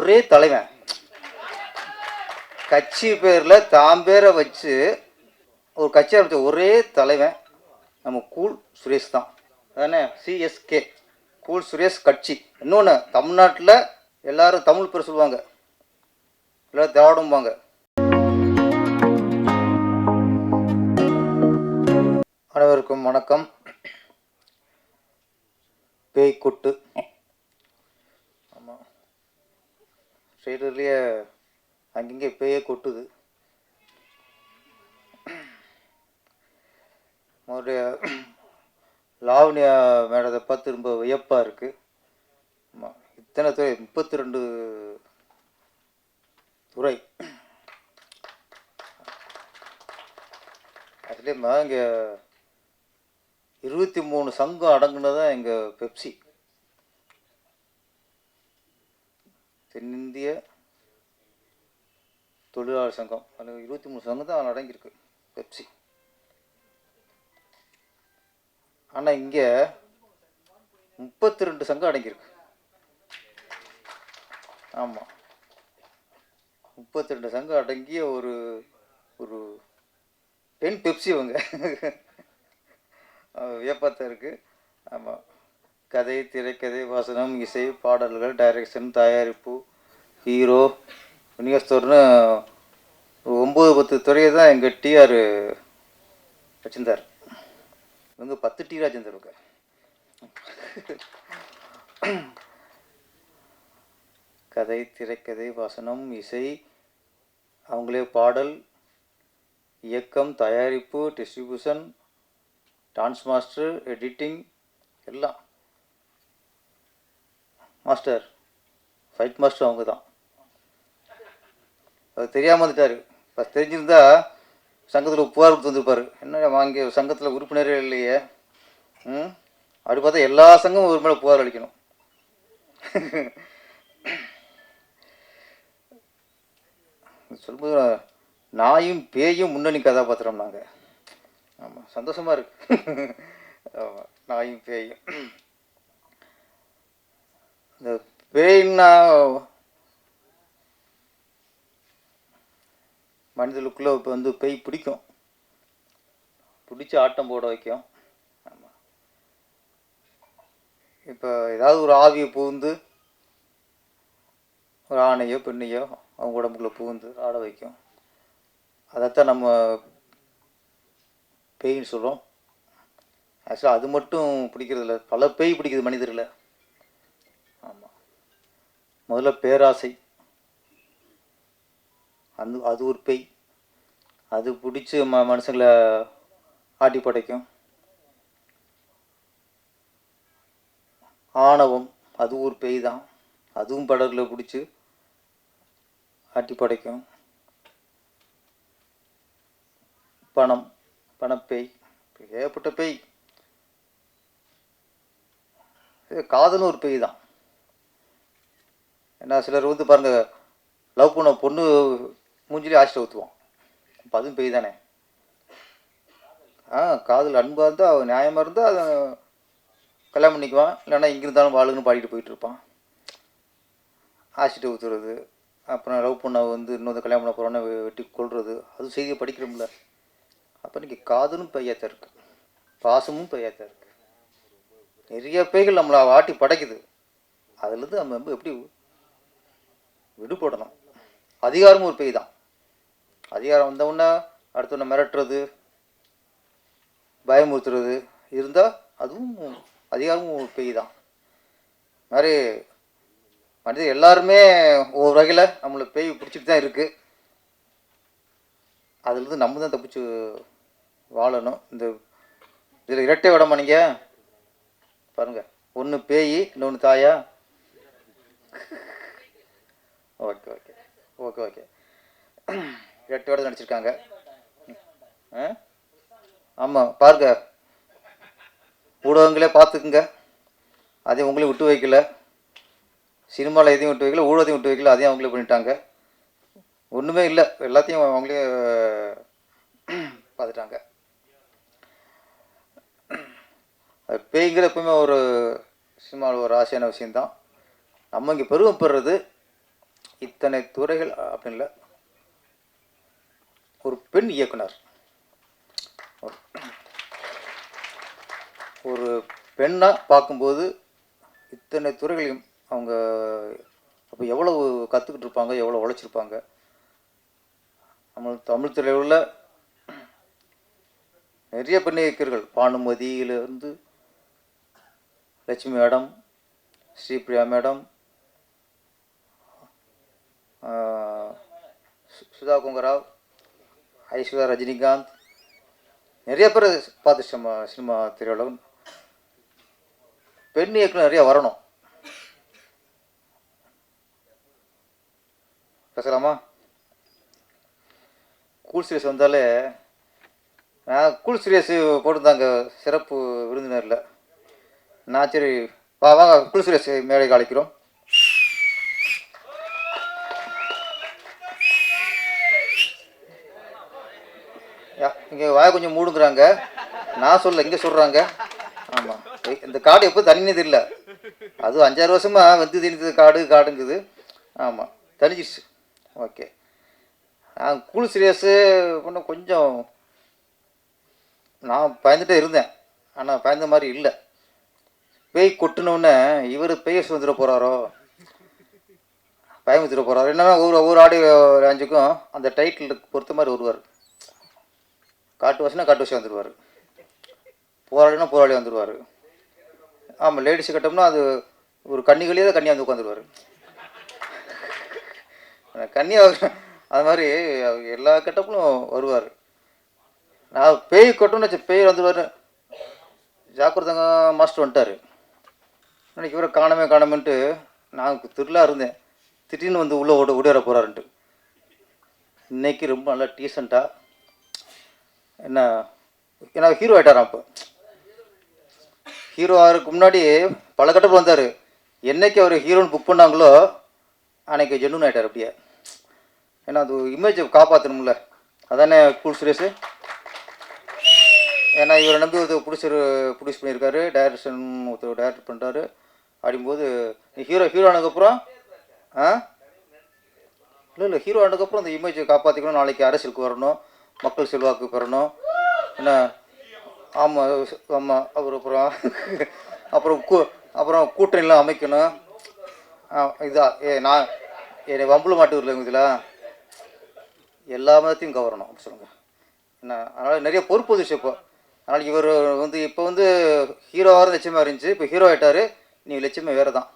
ஒரே தலைவன். கட்சி பேரில் தாம் பேரை வச்சு ஒரு கட்சி ஆரம்பித்த ஒரே தலைவன் நம்ம கூல் சுரேஷ் தான். அதானே சிஎஸ்கே கூல் சுரேஷ் கட்சி. இன்னொன்று, தமிழ்நாட்டில் எல்லாரும் தமிழ் பேர் சொல்லுவாங்க, எல்லோரும் திராவிடம்பாங்க. அனைவருக்கும் வணக்கம். பேய் கொட்டு. ஆமாம், ஸ்ட்ரெயிட்டர்லேயே அங்கங்கே பேயே கொட்டுது. அவருடைய லாவணியா மேடத்தை பார்த்து ரொம்ப வியப்பாக இருக்குது. ஆமாம், இத்தனை துறை, 32 துறை. அதுலேயுமா இங்கே 23 சங்கம் அடங்குனதான் எங்கள் பெப்சி. தென்னிந்திய தொழிலாளர் சங்கம், அதில் 23 சங்கம் தான் அடங்கியிருக்கு பெப்சி. ஆனால் இங்கே 32 சங்கம் அடங்கியிருக்கு. ஆமாம், 32 சங்கம் அடங்கிய ஒரு ஒரு பெண் பெப்சி அவங்க. வியப்பாத்தான் இருக்குது. ஆமாம், கதை, திரைக்கதை, வசனம், இசை, பாடல்கள், டைரக்ஷன், தயாரிப்பு, ஹீரோ, விநியோகஸ்தர்னு 9-10 துறையை தான் எங்கள் டிஆர் வச்சிருந்தார். இவங்க 10 டி ராஜேந்தர். கதை, திரைக்கதை, வசனம், இசை, அவங்களே பாடல், இயக்கம், தயாரிப்பு, டிஸ்ட்ரிபியூஷன், டான்ஸ் மாஸ்டர், எடிட்டிங், எல்லாம். மாஸ்டர், ஃபைட் மாஸ்டர் அவங்க தான். அது தெரியாமல் வந்துட்டார். ஃபஸ்ட் தெரிஞ்சிருந்தா சங்கத்தில் புகார் கொடுத்து வந்துருப்பார். என்ன வாங்கி சங்கத்தில் உறுப்பினரே இல்லையே, அப்படி பார்த்தா எல்லா சங்கமும் ஒரு மேலே புகார் அளிக்கணும். சொல்லும்போது நாயும் பேயும் முன்னணி கதாபாத்திரம் நாங்கள். ஆமாம், சந்தோஷமாக இருக்கு. ஆமாம், நாயும் பேயும். இந்த பேய்னா மனிதனுக்குள்ளே இப்போ வந்து பேய் பிடிக்கும், பிடிச்சி ஆட்டம் போட வைக்கும். ஆமாம், இப்போ ஏதாவது ஒரு ஆவியை புகுந்து ஒரு ஆணையோ பெண்ணையோ அவங்க உடம்புக்குள்ளே புகுந்து ஆட வைக்கும். அதைத்தான் நம்ம பேய்ன்னு சொல்கிறோம். ஆக்சுவலாக அது மட்டும் பிடிக்கிறதில்ல, பல பேய் பிடிக்குது மனிதரில். ஆமாம், முதல்ல பேராசை, அது ஒரு பேய். அது பிடிச்சி மனுஷங்களை ஆட்டி படைக்கும். ஆணவம், அது ஒரு பேய் தான். அதுவும் படகுல பிடிச்சி ஆட்டி படைக்கும். பணப்பேய், ஏகப்பட்ட பேய். காதலும் ஒரு பேய் தான். ஏன்னா சிலர் வந்து பாருங்க, லவ் பண்ண பொண்ணு மூஞ்சிலே ஆசிட்ட ஊற்றுவான். இப்போ அதுவும் பேய் தானே. காதல் அன்பாக இருந்தால், அவன் நியாயமாக இருந்தால் அதை கல்யாணம் பண்ணிக்குவான். இல்லைன்னா இங்கே இருந்தாலும் வாழுங்கன்னு பாடிட்டு போயிட்டுருப்பான். ஆசிட்ட ஊற்றுறது, அப்புறம் லவ் பண்ண வந்து இன்னொரு கல்யாணம் பண்ண போகிறோன்னா வெட்டி கொள்வது, அது செய்தியை படிக்கிறோம்ல. அப்போ இன்றைக்கி காதலும் பெய்யாத்தான் இருக்குது, பாசமும் பெய்யாத்தான் இருக்குது. நிறைய பேய்கள் நம்மளை ஆட்டி படைக்குது. அதுலேருந்து நம்ம எப்படி விடுபடணும்? அதிகாரமும் ஒரு பேய் தான். அதிகாரம் வந்தவுடனே அடுத்தவனை மிரட்டுறது, பயமுறுத்துறது இருந்தால் அதுவும் அதிகாரமும் ஒரு பேய் தான். மாதிரி மனிதர் எல்லாருமே ஒரு வகையில் நம்மளை பேய் பிடிச்சிட்டு தான் இருக்குது. அதுலேருந்து நம்ம தான் தப்பிச்சு வாழணும். இந்த இதில் இரட்டை விடமா நீங்கள் பாருங்கள், ஒன்று பேய், இன்னொன்று தாயா. ஓகே ஓகே ஓகே ஓகே இரட்டை விட நடிச்சிருக்காங்க. ஆமாம், பாருங்க, ஊடகங்களே பார்த்துக்குங்க. அதையும் உங்களையும் விட்டு வைக்கல, சினிமாவில் எதையும் விட்டு வைக்கல, ஊடகத்தையும் விட்டு வைக்கல, அதையும் அவங்களே பண்ணிட்டாங்க. ஒன்றுமே இல்லை, எல்லாத்தையும் அவங்களே பார்த்துட்டாங்க. பேய்ங்கிற எப்பவுமே ஒரு சினிமாவில் ஒரு ஆசையான விஷயந்தான். நம்ம இங்கே பெருமைப்படுறது இத்தனை துறைகள் அப்படின்னு இல்லை, ஒரு பெண் இயக்குனர், ஒரு பெண்ணாக பார்க்கும்போது இத்தனை துறைகளையும் அவங்க அப்போ எவ்வளவு கற்றுக்கிட்டு இருப்பாங்க, எவ்வளோ உழைச்சிருப்பாங்க. நம்ம தமிழ் துறையில் உள்ள நிறைய பெண் இயக்கர்கள், பானுமதியிலிருந்து லட்சுமி மேடம், ஸ்ரீபிரியா மேடம், சுதா கொங்கராவ், ஐஸ்வர்யா, ரஜினிகாந்த், நிறைய பேர் பார்த்து சினிமா திரையுலகம். பெண் இயக்குனர் நிறைய வரணும். பேசலாமா? கூல் சீரியஸ் வந்தாலே நான் கூல் சீரியஸ் போட்டுருந்தாங்க சிறப்பு விருந்தினரில். நான் சரி வாங்க கூல் சீரியஸ் மேடைக்கு அழைக்கிறோம். இங்கே வாய கொஞ்சம் மூடுங்கிறாங்க, நான் சொல்ல இங்கே சொல்கிறாங்க. ஆமாம், இந்த காடு எப்போ தனினது இல்லை, அதுவும் 5-6 வருஷமாக வந்து திணித்தது காடுங்குது. ஆமாம், தனிச்சிச்சு. ஓகே, கூல் சீரியஸு பண்ண கொஞ்சம் நான் பயந்துகிட்டே இருந்தேன், ஆனால் பயந்த மாதிரி இல்லை. பேய் கொட்டினோடனே இவர் பேய் வந்துட போகிறாரோ, பயமுத்திர போகிறாரோ என்னன்னா, ஒவ்வொரு ஆடியோ லான்ச்சுக்கும் அந்த டைட்டிலுக்கு பொறுத்த மாதிரி வருவார். காட்டு வாசி வந்துடுவார், போராளினா போராளி வந்துடுவார். ஆமாம், லேடிஸ் கட்டோம்னா அது ஒரு கன்னிகளே தான் கன்னியாக வந்து உட்காந்துருவார். கன்னியாக அது மாதிரி எல்லா கட்டப்பிலும் வருவார். நான் பேய் கொட்டோம்னு வச்சு பேய் வந்துடுவார். ஜாக்கிரதங்க மாஸ்டர் வந்துட்டார். இன்னைக்கு இவரை காணாமன்ட்டு நான் திருளா இருந்தேன். திடீர்னு வந்து உள்ளே ஓடிவர போகிறாருன்ட்டு. இன்னைக்கு ரொம்ப நல்லா டீசெண்டாக என்ன ஏன்னா ஹீரோ ஆகிட்டாரான். இப்போ ஹீரோ ஆகிறதுக்கு முன்னாடி பல கட்டப்பில் வந்தார். என்னைக்கு அவர் ஹீரோன்னு புக் பண்ணாங்களோ அன்னைக்கு ஜென்னுன் ஆகிட்டார் அப்படியே. ஏன்னா அது இமேஜை காப்பாற்றணும்ல, அதானே கூல் சீரியஸு. ஏன்னா இவரை நம்பி ஒருத்தர் ப்ரொடியூஸ் பண்ணியிருக்காரு, டைரக்ஷன் ஒருத்தர் டைரக்ட் பண்ணுறாரு. அப்படிங்கும்போது நீ ஹீரோ ஆனதுக்கப்புறம் இல்லை ஹீரோ ஆனதுக்கப்புறம் அந்த இமேஜை காப்பாற்றிக்கணும். நாளைக்கு அரசியலுக்கு வரணும், மக்கள் செல்வாக்கு பெறணும். என்ன ஆமாம் அப்புறம் கூட்டணிலாம் அமைக்கணும். இதுதான் நான் என்னை வம்புல மாட்டி வரல இதில் எல்லா மதத்தையும் கவரணும் அப்படி சொல்லுங்கள். என்ன அதனால் நிறைய பொறுப்பு வந்துச்சு இப்போ. அதனால் இவர் வந்து இப்போ வந்து ஹீரோவாக லட்சியமாக இருந்துச்சு, இப்போ ஹீரோ ஆகிட்டார். நீங்கள் லட்சியமே வேறு தான்.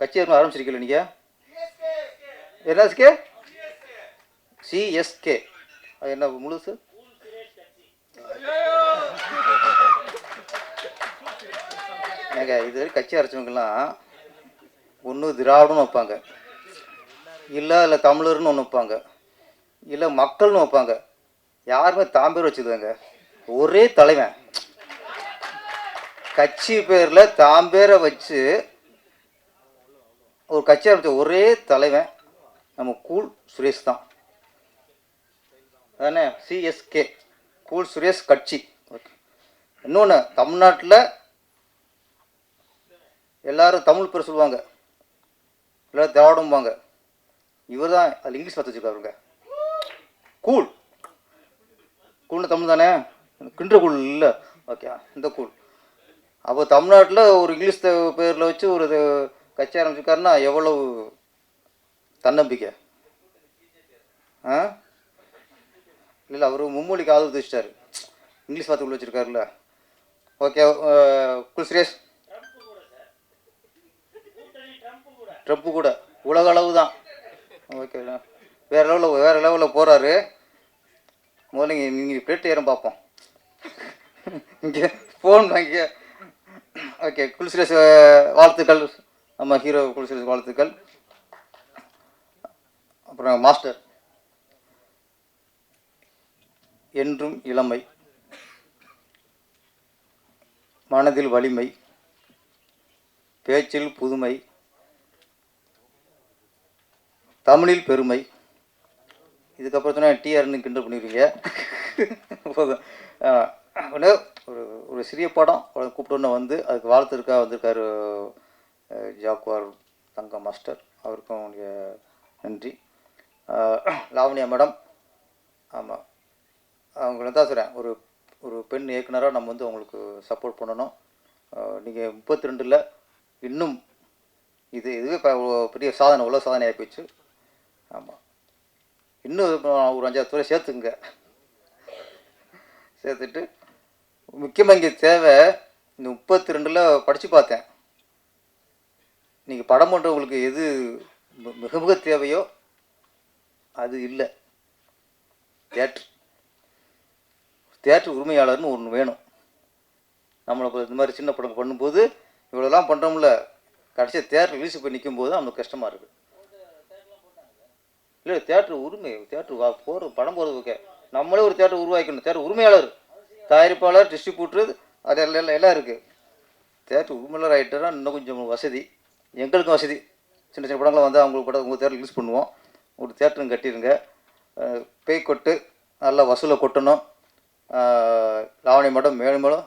கட்சி ஆரம்பிச்சிருக்கீங்களா நீங்கள்? என்எஸ்கே சிஎஸ்கே அது என்ன முழுசு? ஏங்க இது கட்சி ஆரம்பிச்சவங்கெல்லாம் ஒன்று திராவிடம்னு வைப்பாங்க, இல்லை தமிழர்னு ஒன்று வைப்பாங்க, இல்லை மக்கள்னு வைப்பாங்க. யாருமே தாம்பேர் வச்சுருக்காங்க. ஒரே தலைவன் கட்சி பேரில் தாம்பேரை வச்சு ஒரு கட்சி ஆரம்பித்த ஒரே தலைவன் நம்ம கூல் சுரேஷ் தான். அதானே சிஎஸ்கே கூல் சுரேஷ் கட்சி. ஓகே, இன்னொன்று தமிழ்நாட்டில் எல்லோரும் தமிழ் பேர் சொல்லுவாங்க, எல்லோரும் திராவிடம்பாங்க. இவர் தான் அதில் இங்கிலீஷ் பார்த்து வச்சுருக்காருங்க. கூல்னு தமிழ் தானே, கின்ற கூல் இல்லை. ஓகே, இந்த கூல். அப்போ தமிழ்நாட்டில் ஒரு இங்கிலீஷ் பேரில் வச்சு ஒரு கட்சி ஆரம்பிச்சிருக்காருன்னா எவ்வளவு தன்னம்பிக்கை. இல்லை அவர் மும்மொழிக்கு ஆதரவு தெரிவிச்சிட்டாரு, இங்கிலீஷ் பார்த்து உள்ள வச்சுருக்காருல்ல. ஓகே, கூல் சுரேஷ் ட்ரம்ப்பு கூட உலக அளவு தான். ஓகே, வேறு லெவலில் போகிறாரு. முதல்ல நீங்கள் பிளேட் ஏறும் பார்ப்போம். இங்கே ஃபோன் வாங்க. ஓகே, கூல் சுரேஷ் வாழ்த்துக்கள். நம்ம ஹீரோ கூல் சுரேஷ் வாழ்த்துக்கள். அப்புறம் மாஸ்டர் என்றும் இளமை, மனதில் வலிமை, பேச்சில் புதுமை, தமிழில் பெருமை. இதுக்கப்புறம் சொன்னால் டிஆர்னு கிண்டல் பண்ணிடுவீங்க. ஒரு சிறிய படம் கூப்பிட்டோன்னு வந்து அதுக்கு வாழ்த்துருக்கா வந்திருக்காரு ஜாக்குவார் தங்கம் மாஸ்டர், அவருக்கும் நன்றி. லாவண்யா மேடம், ஆமாம், அவங்கள தான் சொல்கிறேன், ஒரு ஒரு பெண் இயக்குனராக நம்ம வந்து அவங்களுக்கு சப்போர்ட் பண்ணணும். நீங்கள் 32ல் இன்னும் இதுவே இப்போ பெரிய சாதனை, உலக சாதனை ஆகி போச்சு. ஆமாம், இன்னும் ஒரு 5-6 துறை சேர்த்துங்க. சேர்த்துட்டு முக்கியமாக இங்கே தேவை, இந்த 32ல் படித்து பார்த்தேன், நீங்கள் படம் பண்ணுறவங்களுக்கு எது மிக மிக தேவையோ அது இல்லை. தியேட்டர் உரிமையாளர்னு ஒன்று வேணும். நம்மளை இந்த மாதிரி சின்ன படம் பண்ணும்போது இவ்வளோலாம் பண்ணுறோம்ல, கடைசியாக தியேட்டர் ரிலீஸ் போய் நிற்கும் போது நம்மளுக்கு கஷ்டமாக இருக்குது. இல்லை, தியேட்டர் உரிமை, தியேட்டர் போகிற படம் போகிறது ஓகே, நம்மளே ஒரு தியேட்டர் உருவாக்கணும். தியேட்டர் உரிமையாளர், தயாரிப்பாளர், டிஸ்ட்ரிபியூட்டர், அது எல்லாம் இருக்குது. தியேட்டர் உரிமையாளர் ஆகிட்டா இன்னும் கொஞ்சம் வசதி, எங்களுக்கும் வசதி. சின்ன சின்ன படங்கள்லாம் வந்து அவங்களுக்கு படம் உங்கள் தியேட்டர் ரிலீஸ் பண்ணுவோம். ஒரு தியேட்டரும் கட்டிடுங்க. பேய் கொட்டு நல்லா வசூலை கொட்டணும். லாவணி மேடம் மேலும் மேலும்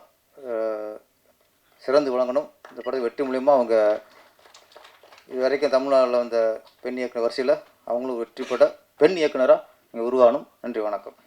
சிறந்து விளங்கணும். இந்த படம் வெற்றி மூலியமாக அவங்க இது வரைக்கும் தமிழ்நாட்டில் வந்த பெண் இயக்குனர் வரிசையில் அவங்களும் வெற்றி பெற பெண் இயக்குனராக இங்கே உருவாகணும். நன்றி, வணக்கம்.